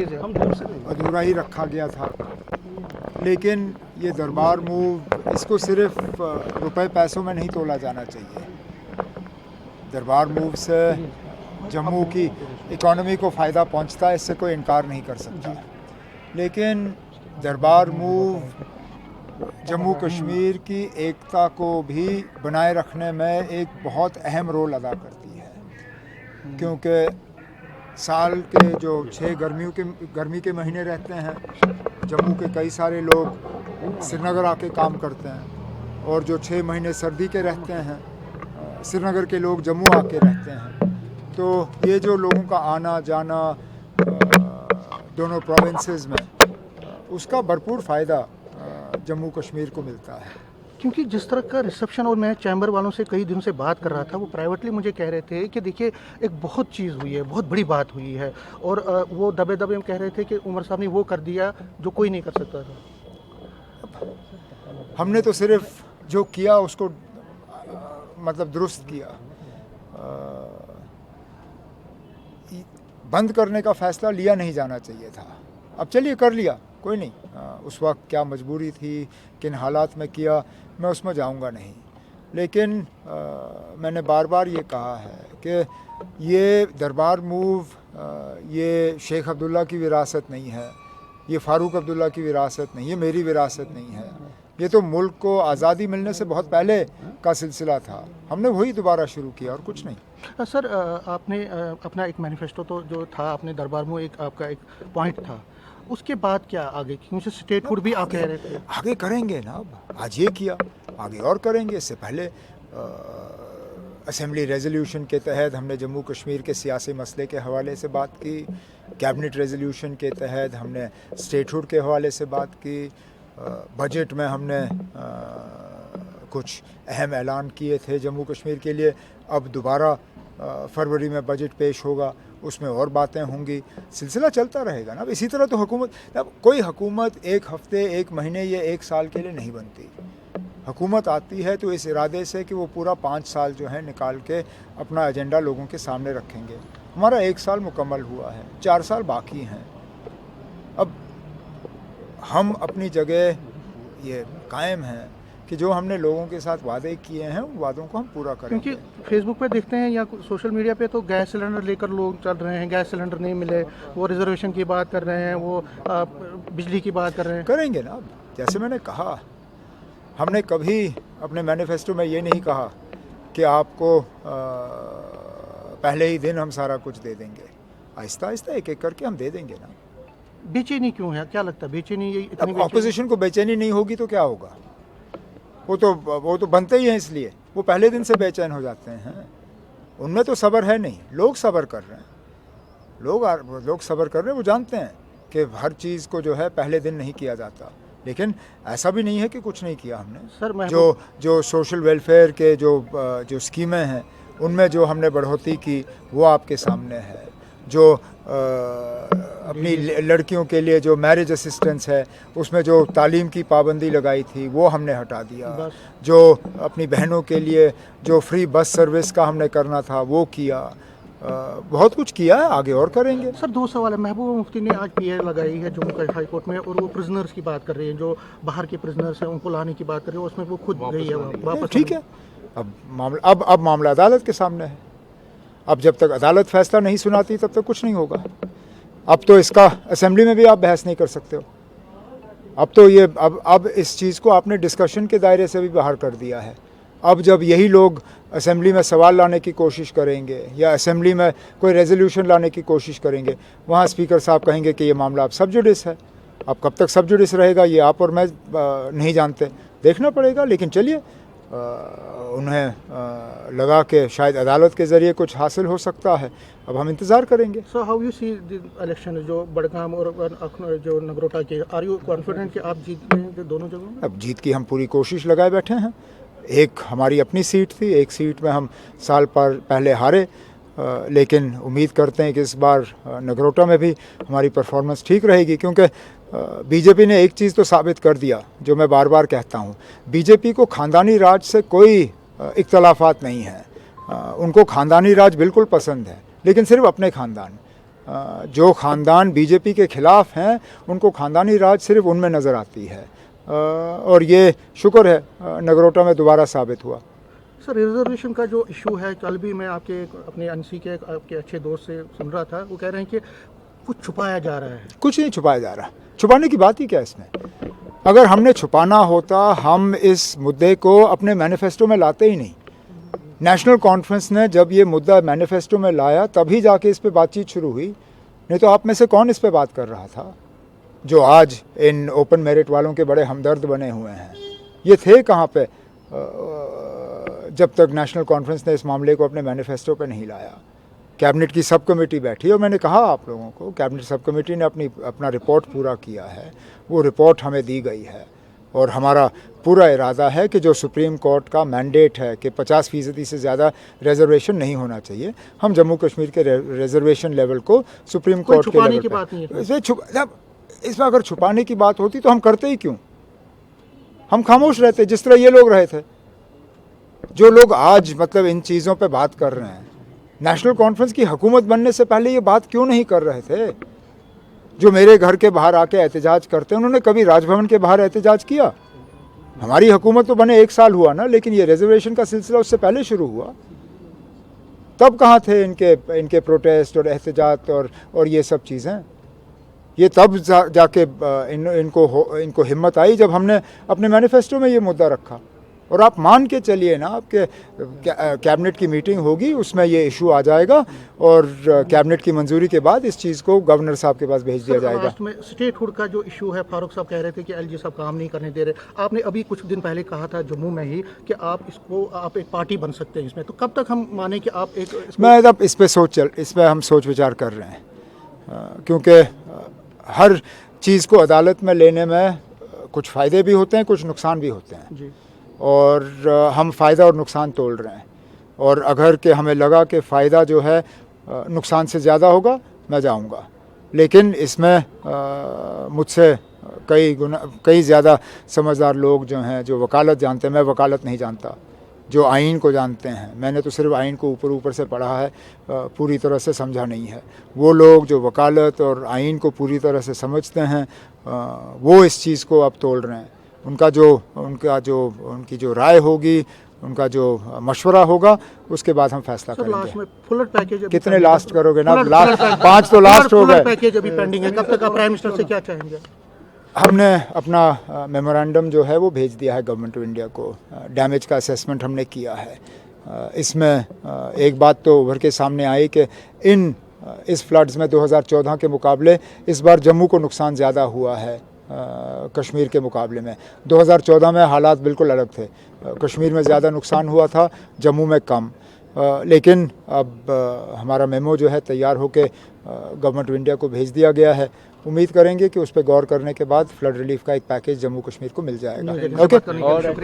अधूरा ही रखा गया था। लेकिन ये दरबार मूव, इसको सिर्फ रुपए पैसों में नहीं तोला जाना चाहिए। दरबार मूव से जम्मू की इकॉनमी को फ़ायदा पहुंचता है, इससे कोई इनकार नहीं कर सकता। लेकिन दरबार मूव जम्मू कश्मीर की एकता को भी बनाए रखने में एक बहुत अहम रोल अदा करती है, क्योंकि साल के जो 6 गर्मी के महीने रहते हैं, जम्मू के कई सारे लोग श्रीनगर आके काम करते हैं, और जो 6 महीने सर्दी के रहते हैं, श्रीनगर के लोग जम्मू आके रहते हैं। तो ये जो लोगों का आना जाना दोनों प्रोविंसेस में, उसका भरपूर फ़ायदा जम्मू कश्मीर को मिलता है। क्योंकि जिस तरह का रिसेप्शन, और मैं चैम्बर वालों से कई दिनों से बात कर रहा था, वो प्राइवेटली मुझे कह रहे थे कि देखिए एक बहुत चीज़ हुई है, बहुत बड़ी बात हुई है, और वो दबे दबे में कह रहे थे कि उमर साहब ने वो कर दिया जो कोई नहीं कर सकता था। हमने तो सिर्फ जो किया उसको मतलब दुरुस्त किया। बंद करने का फ़ैसला लिया नहीं जाना चाहिए था। अब चलिए कर लिया, कोई नहीं। उस वक्त क्या मजबूरी थी, किन हालात में किया, मैं उसमें जाऊंगा नहीं। लेकिन मैंने बार बार ये कहा है कि ये दरबार मूव ये शेख अब्दुल्ला की विरासत नहीं है, ये फ़ारूक अब्दुल्ला की विरासत नहीं है, मेरी विरासत नहीं है। ये तो मुल्क को आज़ादी मिलने से बहुत पहले का सिलसिला था, हमने वही दोबारा शुरू किया और कुछ नहीं। सर, आपने अपना एक मैनिफेस्टो तो जो था, आपने दरबार में एक आपका एक पॉइंट था, उसके बाद क्या आगे? क्योंकि स्टेटहुड भी आप कह रहे थे। आगे करेंगे ना, अब आज ये किया, आगे और करेंगे। इससे पहले असेंबली रेजोल्यूशन के तहत हमने जम्मू कश्मीर के सियासी मसले के हवाले से बात की, कैबिनेट रेजोल्यूशन के तहत हमने स्टेटहुड के हवाले से बात की, बजट में हमने कुछ अहम ऐलान किए थे जम्मू कश्मीर के लिए। अब दोबारा फरवरी में बजट पेश होगा, उसमें और बातें होंगी, सिलसिला चलता रहेगा ना। अब इसी तरह तो हुकूमत, अब कोई हुकूमत एक हफ्ते, एक महीने या एक साल के लिए नहीं बनती। हुकूमत आती है तो इस इरादे से कि वो पूरा 5 साल जो है निकाल के अपना एजेंडा लोगों के सामने रखेंगे। हमारा 1 साल मुकम्मल हुआ है, 4 साल बाकी हैं। अब हम अपनी जगह ये कायम हैं कि जो हमने लोगों के साथ वादे किए हैं, उन वादों को हम पूरा करेंगे। क्योंकि फेसबुक पे देखते हैं या सोशल मीडिया पे तो गैस सिलेंडर लेकर लोग चल रहे हैं, गैस सिलेंडर नहीं मिले, वो रिजर्वेशन की बात कर रहे हैं, वो बिजली की बात कर रहे हैं। करेंगे ना। अब जैसे मैंने कहा, हमने कभी अपने मैनिफेस्टो में ये नहीं कहा कि आपको पहले ही दिन हम सारा कुछ दे देंगे। आहिस्ता आहिस्ता एक एक करके हम दे देंगे ना। बेचैनी क्यों है, क्या लगता है बेचैनी? अब ऑपोजिशन को बेचैनी नहीं होगी तो क्या होगा? वो तो बनते ही हैं, इसलिए वो पहले दिन से बेचैन हो जाते हैं। उनमें तो सब्र है नहीं, लोग सब्र कर रहे हैं। लोग सब्र कर रहे हैं, वो जानते हैं कि हर चीज़ को जो है पहले दिन नहीं किया जाता। लेकिन ऐसा भी नहीं है कि कुछ नहीं किया हमने। सर, जो सोशल वेलफेयर के जो स्कीमें हैं, उनमें जो हमने बढ़ोतरी की वो आपके सामने है। जो अपनी लड़कियों के लिए जो मैरिज असिस्टेंस है, उसमें जो तालीम की पाबंदी लगाई थी वो हमने हटा दिया। जो अपनी बहनों के लिए जो फ्री बस सर्विस का हमने करना था वो किया। बहुत कुछ किया है, आगे और करेंगे। सर, 2 सवाल है। महबूबा मुफ्ती ने आज पीआई लगाई है जम्मू हाई कोर्ट में, और वो प्रिजनर्स की बात कर रही है, जो बाहर के प्रिजनर्स हैं उनको लाने की बात कर रही है, उसमें वो खुद गई है वापस। ठीक है, अब मामला अदालत के सामने है। अब जब तक अदालत फैसला नहीं सुनाती तब तक कुछ नहीं होगा। अब तो इसका असेंबली में भी आप बहस नहीं कर सकते हो। अब तो ये अब इस चीज़ को आपने डिस्कशन के दायरे से भी बाहर कर दिया है। अब जब यही लोग असेंबली में सवाल लाने की कोशिश करेंगे या असेंबली में कोई रेजोल्यूशन लाने की कोशिश करेंगे, वहाँ स्पीकर साहब कहेंगे कि ये मामला अब सब जुडिस है। अब कब तक सब जुडिस रहेगा ये आप और मैं नहीं जानते, देखना पड़ेगा। लेकिन चलिए, उन्हें लगा कि शायद अदालत के ज़रिए कुछ हासिल हो सकता है, अब हम इंतज़ार करेंगे। So how you see the election, जो बड़गाम और जो नगरोटा के, आर यू कॉन्फिडेंट कि आप जीत लेंगे दोनों जगहों में? अब जीत की हम पूरी कोशिश लगाए बैठे हैं। एक हमारी अपनी सीट थी, एक सीट में हम साल पर पहले हारे, लेकिन उम्मीद करते हैं कि इस बार नगरोटा में भी हमारी परफॉर्मेंस ठीक रहेगी। क्योंकि बीजेपी ने एक चीज़ तो साबित कर दिया, जो मैं बार बार कहता हूँ, बीजेपी को ख़ानदानी राज से कोई इख्तलाफात नहीं है। उनको ख़ानदानी राज बिल्कुल पसंद है, लेकिन सिर्फ अपने ख़ानदान। जो ख़ानदान बीजेपी के ख़िलाफ़ हैं उनको ख़ानदानी राज सिर्फ उनमें नज़र आती है, और ये शुक्र है नगरोटा में दोबारा साबित हुआ। सर, रिजर्वेशन का जो इशू है, कल भी मैं आपके अपने एनसी के आपके अच्छे दोस्त से सुन रहा था, वो कह रहे हैं कि कुछ छुपाया जा रहा है। कुछ नहीं छुपाया जा रहा, छुपाने की बात ही क्या है इसमें। अगर हमने छुपाना होता हम इस मुद्दे को अपने मैनिफेस्टो में लाते ही नहीं। नेशनल कॉन्फ्रेंस ने जब ये मुद्दा मैनिफेस्टो में लाया तभी जाके इस पे बातचीत शुरू हुई, नहीं तो आप में से कौन इस पे बात कर रहा था? जो आज इन ओपन मेरिट वालों के बड़े हमदर्द बने हुए हैं, ये थे कहाँ पे जब तक नेशनल कॉन्फ्रेंस ने इस मामले को अपने मैनिफेस्टो पे नहीं लाया। कैबिनेट की सब कमेटी बैठी और मैंने कहा आप लोगों को, कैबिनेट सब कमेटी ने अपना रिपोर्ट पूरा किया है, वो रिपोर्ट हमें दी गई है और हमारा पूरा इरादा है कि जो सुप्रीम कोर्ट का मैंडेट है कि 50% से ज़्यादा रिजर्वेशन नहीं होना चाहिए, हम जम्मू कश्मीर के रिजर्वेशन लेवल को सुप्रीम कोर्ट के लेवल पे, इसमें अगर छुपाने की बात होती तो हम करते ही क्यों? हम खामोश रहते जिस तरह ये लोग रहे थे। जो लोग आज मतलब इन चीज़ों पे बात कर रहे हैं, नेशनल कॉन्फ्रेंस की हुकूमत बनने से पहले ये बात क्यों नहीं कर रहे थे? जो मेरे घर के बाहर आके एहतजाज करते हैं, उन्होंने कभी राजभवन के बाहर एहतजाज किया? हमारी हुकूमत तो बने 1 साल हुआ ना, लेकिन ये रिजर्वेशन का सिलसिला उससे पहले शुरू हुआ। तब कहाँ थे इनके प्रोटेस्ट और एहतजाज और ये सब चीज़ें? ये तब जाके इनको हिम्मत आई जब हमने अपने मैनिफेस्टो में ये मुद्दा रखा। और आप मान के चलिए ना, आपके कैबिनेट की मीटिंग होगी, उसमें ये इशू आ जाएगा और कैबिनेट की मंजूरी के बाद इस चीज़ को गवर्नर साहब के पास भेज दिया जाएगा। लास्ट में स्टेटहुड का जो इशू है, फारूक साहब कह रहे थे कि एलजी साहब काम नहीं करने दे रहे। आपने अभी कुछ दिन पहले कहा था जम्मू में ही कि आप एक पार्टी बन सकते हैं इसमें, तो कब तक हम माने कि आप एक मैं अब इस पर हम सोच विचार कर रहे हैं, क्योंकि हर चीज़ को अदालत में लेने में कुछ फ़ायदे भी होते हैं, कुछ नुकसान भी होते हैं जी। और हम फ़ायदा और नुकसान तोल रहे हैं। और अगर कि हमें लगा कि फ़ायदा जो है नुकसान से ज़्यादा होगा, मैं जाऊंगा, लेकिन इसमें मुझसे कई ज़्यादा समझदार लोग जो हैं, जो वकालत जानते हैं, मैं वकालत नहीं जानता, जो आइन को जानते हैं, मैंने तो सिर्फ आइन को ऊपर से पढ़ा है, पूरी तरह से समझा नहीं है। वो लोग जो वकालत और आइन को पूरी तरह से समझते हैं, वो इस चीज़ को अब तोल रहे हैं। उनकी जो राय होगी, उनका जो मशवरा होगा, उसके बाद हम फैसला करेंगे। लास्ट में फुलर पैकेज कितने लास्ट करोगे ना? 5 तो लास्ट हो गए। पैकेज अभी पेंडिंग है, कब तक आप प्राइम मिनिस्टर से क्या चाहेंगे? हमने अपना मेमोरेंडम जो है वो भेज दिया है गवर्नमेंट ऑफ इंडिया को। डैमेज का असेसमेंट हमने किया है। इसमें एक बात तो उभर के सामने आई कि इस फ्लड्स में 2014 के मुकाबले इस बार जम्मू को नुकसान ज़्यादा हुआ है कश्मीर के मुकाबले में। 2014 में हालात बिल्कुल अलग थे, कश्मीर में ज़्यादा नुकसान हुआ था, जम्मू में कम। लेकिन अब हमारा मेमो जो है तैयार होकर गवर्नमेंट ऑफ इंडिया को भेज दिया गया है। उम्मीद करेंगे कि उस पर गौर करने के बाद फ्लड रिलीफ का एक पैकेज जम्मू कश्मीर को मिल जाएगा। ओके।